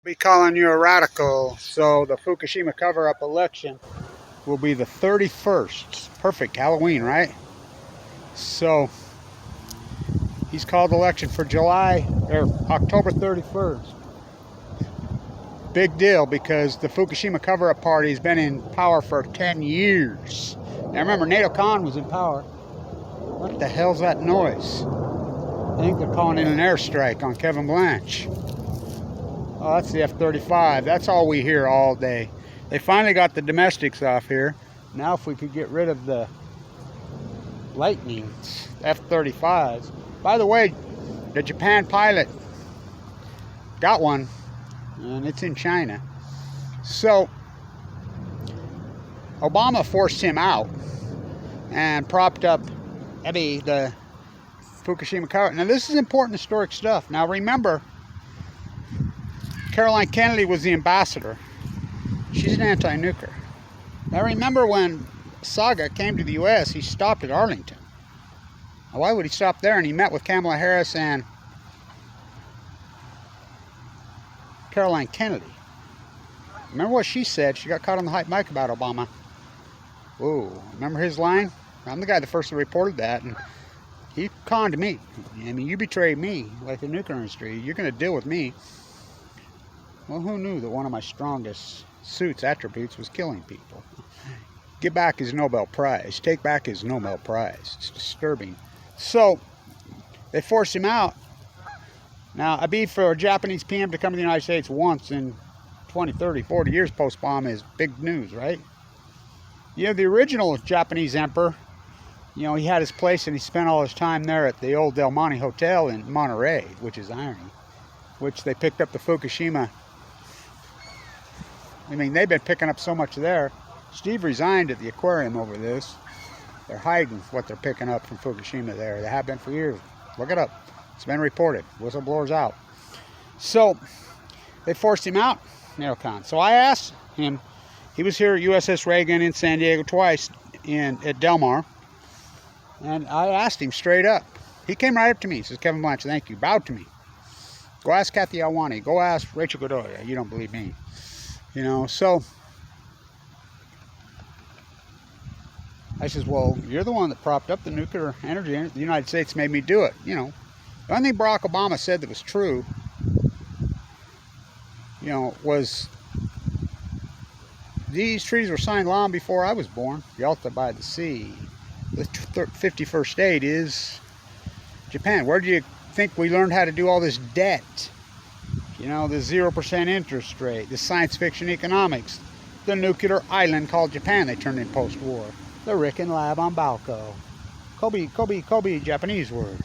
Be calling you a radical. So the Fukushima cover-up election will be the 31st. Perfect Halloween, right? So he's called election for October 31st. Big deal because the Fukushima cover-up party has been in power for 10 years. Now remember, NATO Khan was in power. What the hell's that noise? I think they're calling in an airstrike on Kevin Blanche. Oh, that's the F-35. That's all we hear all day. They finally got the domestics off here. Now if we could get rid of the Lightnings, F-35s. By the way, the Japan pilot got one, and it's in China. So Obama forced him out and propped up the Fukushima cover. Now this is important historic stuff. Now remember, Caroline Kennedy was the ambassador. She's an anti-nuker. Now remember when Saga came to the U.S., he stopped at Arlington. Now why would he stop there? And he met with Kamala Harris and Caroline Kennedy. Remember what she said? She got caught on the hype mic about Obama. Whoa, remember his line? I'm the guy that first reported that, and he conned me. I mean, you betrayed me like the nuclear industry. You're going to deal with me. Well, who knew that one of my strongest attributes was killing people? Get back his Nobel Prize. Take back his Nobel Prize. It's disturbing. So, they forced him out. Now, I be for a Japanese PM to come to the United States once in 20, 30, 40 years post-bomb is big news, right? You know, the original Japanese emperor, you know, he had his place and he spent all his time there at the old Del Monte Hotel in Monterey, which is irony, which they picked up the Fukushima. I mean, they've been picking up so much there. Steve resigned at the aquarium over this. They're hiding what they're picking up from Fukushima there. They have been for years. Look it up. It's been reported. Whistleblowers out. So, they forced him out, NATO Khan. So I asked him, he was here at USS Reagan in San Diego twice at Del Mar. And I asked him straight up. He came right up to me. He says, Kevin Blanche, thank you. Bowed to me. Go ask Kathy Alwani. Go ask Rachel Godoy. You don't believe me. You know, so I says, well, you're the one that propped up the nuclear energy. The United States made me do it. You know, the only thing Barack Obama said that was true, you know, was these treaties were signed long before I was born. Yalta by the Sea. The 51st state is Japan. Where do you think we learned how to do all this debt? You know, the 0% interest rate, the science fiction economics, the nuclear island called Japan they turned in post-war, the Riken Lab on Balco. Kobe, Japanese word.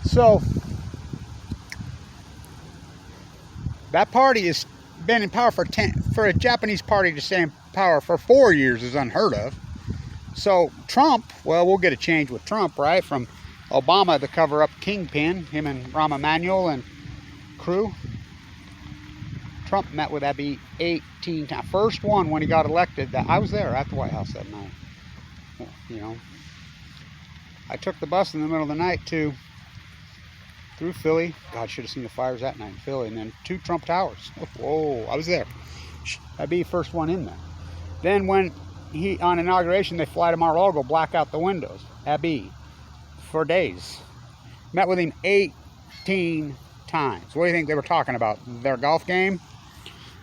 So, that party has been in power for a Japanese party to stay in power for 4 years is unheard of. So, Trump, well, we'll get a change with Trump, right? From Obama, the cover-up kingpin, him and Rahm Emanuel and crew. Trump met with Abiy 18 times. First one when he got elected. I was there at the White House that night. You know, I took the bus in the middle of the night through Philly. God, should have seen the fires that night in Philly. And then 2 Trump Towers. Whoa, I was there. Abiy first one in there. Then when on inauguration, they fly to Mar-a-Lago, black out the windows. Abiy, for days. Met with him 18 times. What do you think they were talking about? Their golf game?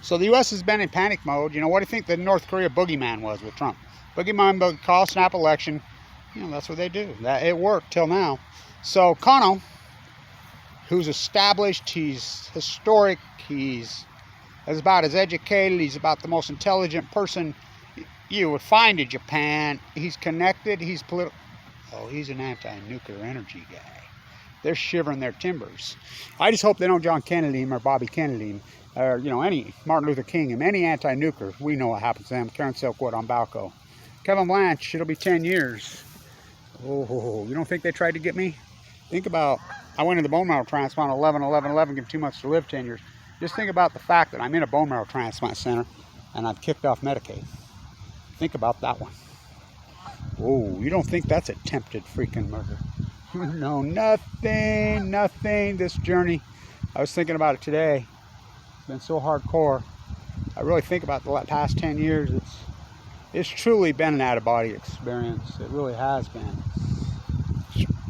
So the U.S. has been in panic mode. You know, what do you think the North Korea boogeyman was with Trump? Boogeyman, call, snap election. You know, that's what they do. It worked till now. So Kano, who's established, he's historic, he's about as educated, he's about the most intelligent person you would find in Japan. He's connected, he's political. Oh, he's an anti-nuclear energy guy. They're shivering their timbers. I just hope they don't John Kennedy him or Bobby Kennedy him, or, you know, any Martin Luther King him, any anti-nuclear. We know what happens to them. Karen Silkwood on Balco. Kevin Blanche, it'll be 10 years. Oh, you don't think they tried to get me? Think about, I went in the bone marrow transplant 11, give 2 months to live, 10 years. Just think about the fact that I'm in a bone marrow transplant center and I've kicked off Medicaid. Think about that one. Oh, you don't think that's attempted freaking murder? No, nothing, this journey. I was thinking about it today. It's been so hardcore. I really think about the past 10 years. It's truly been an out-of-body experience. It really has been.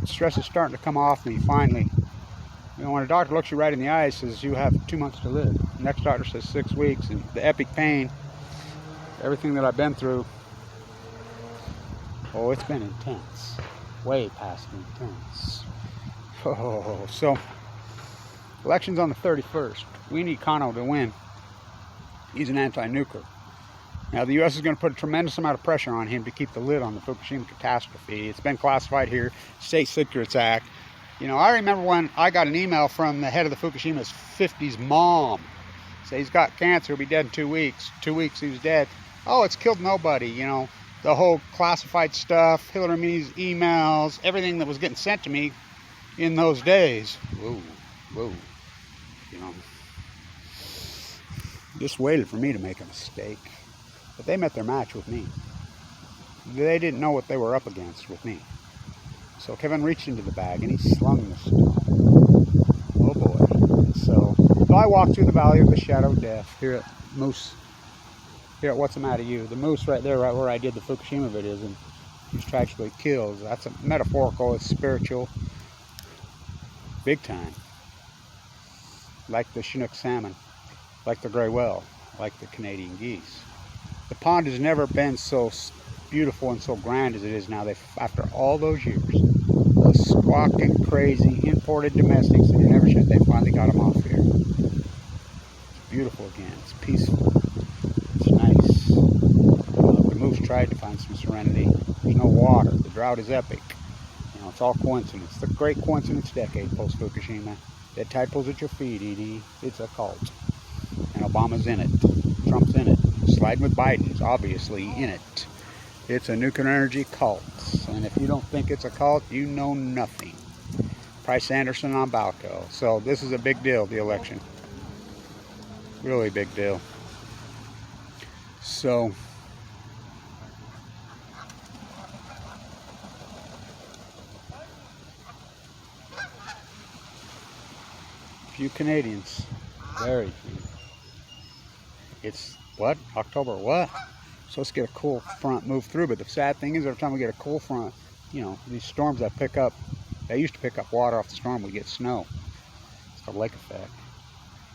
Stress is starting to come off me finally. You know, when a doctor looks you right in the eye, says you have 2 months to live. The next doctor says 6 weeks, and the epic pain, everything that I've been through, oh, it's been intense. Way past intense. Oh, so election's on the 31st. We need Kano to win. He's an anti-nuclear. Now, the U.S. is going to put a tremendous amount of pressure on him to keep the lid on the Fukushima catastrophe. It's been classified here, State Secrets Act. You know, I remember when I got an email from the head of the Fukushima's 50s mom. Say he's got cancer, he'll be dead in 2 weeks. 2 weeks, he was dead. Oh, it's killed nobody, you know. The whole classified stuff, Hillary Me's emails, everything that was getting sent to me in those days. Whoa, whoa, you know. Just waited for me to make a mistake. But they met their match with me. They didn't know what they were up against with me. So Kevin reached into the bag and he slung the stone. Oh boy. So I walked through the valley of the shadow of death here at Moose. Here at What's the Matter You. The moose right there, right where I did the Fukushima videos, and he was tragically killed. That's a metaphorical, it's spiritual. Big time. Like the Chinook salmon. Like the gray whale. Like the Canadian geese. The pond has never been so beautiful and so grand as it is now. After all those years, those squawking, crazy, imported domestics that never should, they finally got them off here. It's beautiful again. It's peaceful. It's nice. The moose tried to find some serenity. There's no water. The drought is epic. You know, it's all coincidence. The great coincidence decade post-Fukushima. Dead tide pulls at your feet, Edie. It's a cult. And Obama's in it. Trump's in it. Sliding with Biden's obviously in it. It's a nuclear energy cult. And if you don't think it's a cult, you know nothing. Price Anderson on Balco. So this is a big deal, the election. Really big deal. So few Canadians. Very few. It's what? October what? So let's get a cool front move through. But the sad thing is every time we get a cool front, you know, these storms that pick up, they used to pick up water off the storm, we get snow. It's the lake effect.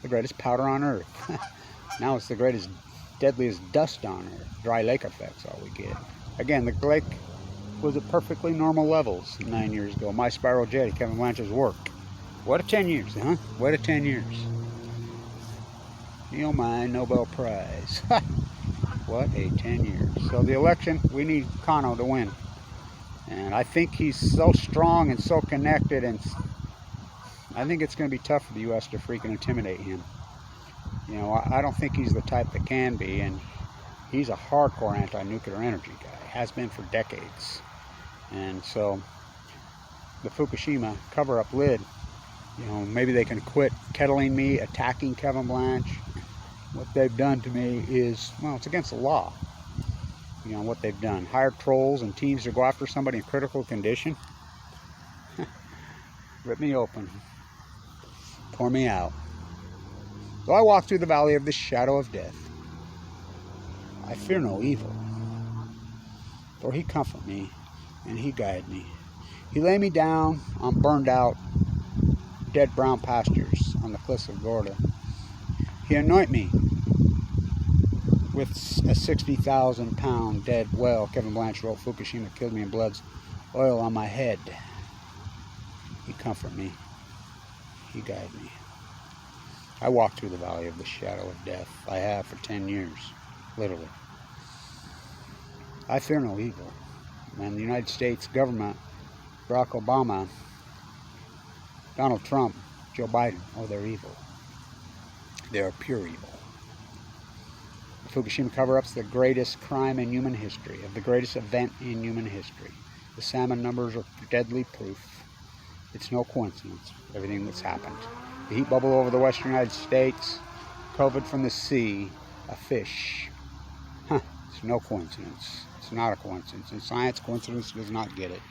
The greatest powder on earth. Now it's the greatest, deadliest dust on earth. Dry lake effect's all we get. Again, the lake was at perfectly normal levels 9 years ago. My spiral jetty, Kevin Blanchard's work. What a 10 years, huh? What a 10 years. Neil Mine Nobel Prize. What a 10 years. So the election, we need Kano to win. And I think he's so strong and so connected, and I think it's going to be tough for the U.S. to freaking intimidate him. You know, I don't think he's the type that can be, and he's a hardcore anti-nuclear energy guy. Has been for decades. And so the Fukushima cover-up lid, you know, maybe they can quit kettling me, attacking Kevin Blanch. What they've done to me is, well, it's against the law. You know, what they've done. Hired trolls and teams to go after somebody in critical condition. Rip me open. Pour me out. So I walk through the valley of the shadow of death. I fear no evil. For he comfort me, and he guide me. He lay me down on burned out, dead brown pastures on the cliffs of Gorda. He anoint me with a 60,000 pound dead whale. Kevin Blanch wrote, Fukushima killed me in blood's oil on my head. He comfort me. He guide me. I walk through the valley of the shadow of death. I have for 10 years, literally. I fear no evil. And the United States government, Barack Obama, Donald Trump, Joe Biden, oh, they're evil. They are pure evil. The Fukushima cover-up's the greatest crime in human history, of the greatest event in human history. The salmon numbers are deadly proof. It's no coincidence, everything that's happened. The heat bubble over the western United States, COVID from the sea, a fish. It's no coincidence. It's not a coincidence. In science, coincidence does not get it.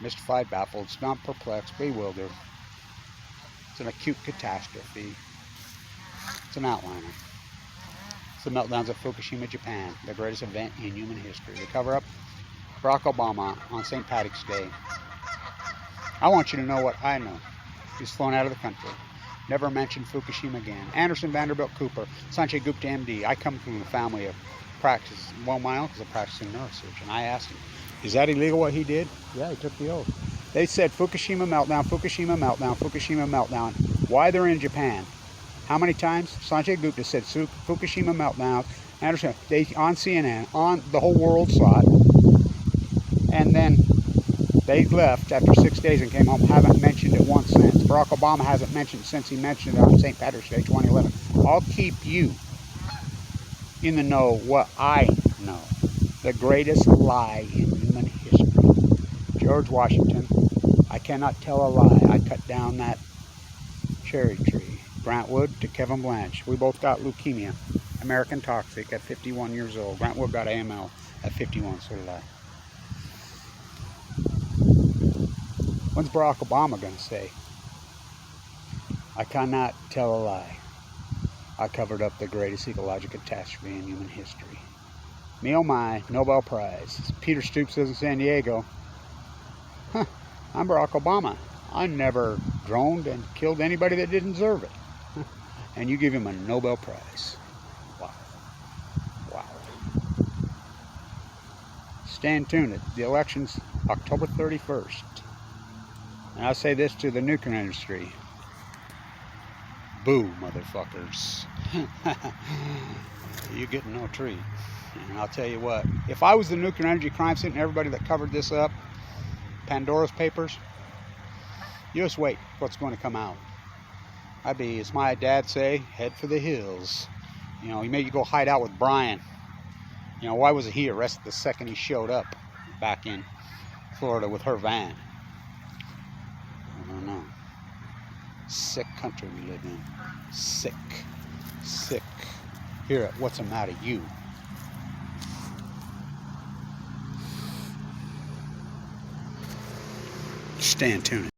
Mystified, baffled, stumped, perplexed, bewildered. It's an acute catastrophe. It's an outliner. It's the meltdowns at Fukushima, Japan, the greatest event in human history. They cover up Barack Obama on St. Patrick's Day. I want you to know what I know. He's flown out of the country. Never mentioned Fukushima again. Anderson Vanderbilt Cooper, Sanjay Gupta MD. I come from a family of practice. Well, my uncle's a practicing neurosurgeon. I asked him, is that illegal what he did? Yeah, he took the oath. They said Fukushima meltdown, Fukushima meltdown, Fukushima meltdown. Why they're in Japan? How many times? Sanjay Gupta said Fukushima meltdown. Anderson, they on CNN, on the whole world saw it. And then they left after 6 days and came home. Haven't mentioned it once since. Barack Obama hasn't mentioned it since he mentioned it on St. Patrick's Day 2011. I'll keep you in the know what I know. The greatest lie in human history. George Washington, I cannot tell a lie. I cut down that cherry tree. Grant Wood to Kevin Blanche. We both got leukemia. American toxic at 51 years old. Grant Wood got AML at 51, so did I. When's Barack Obama going to say, I cannot tell a lie. I covered up the greatest ecological catastrophe in human history. Me oh my, Nobel Prize. Peter Stoops says in San Diego, I'm Barack Obama. I never droned and killed anybody that didn't deserve it. And you give him a Nobel Prize. Wow. Wow. Stay tuned. The election's October 31st. And I'll say this to the nuclear industry. Boo, motherfuckers. You get no treat. And I'll tell you what, if I was the nuclear energy crime scene and everybody that covered this up, Pandora's Papers, you just wait what's going to come out. I'd be, as my dad say, head for the hills. You know, he made you go hide out with Brian. You know, why was he arrested the second he showed up back in Florida with her van? I don't know. Sick country we live in. Sick. Sick. Here, what's the matter, you? Stay tuned.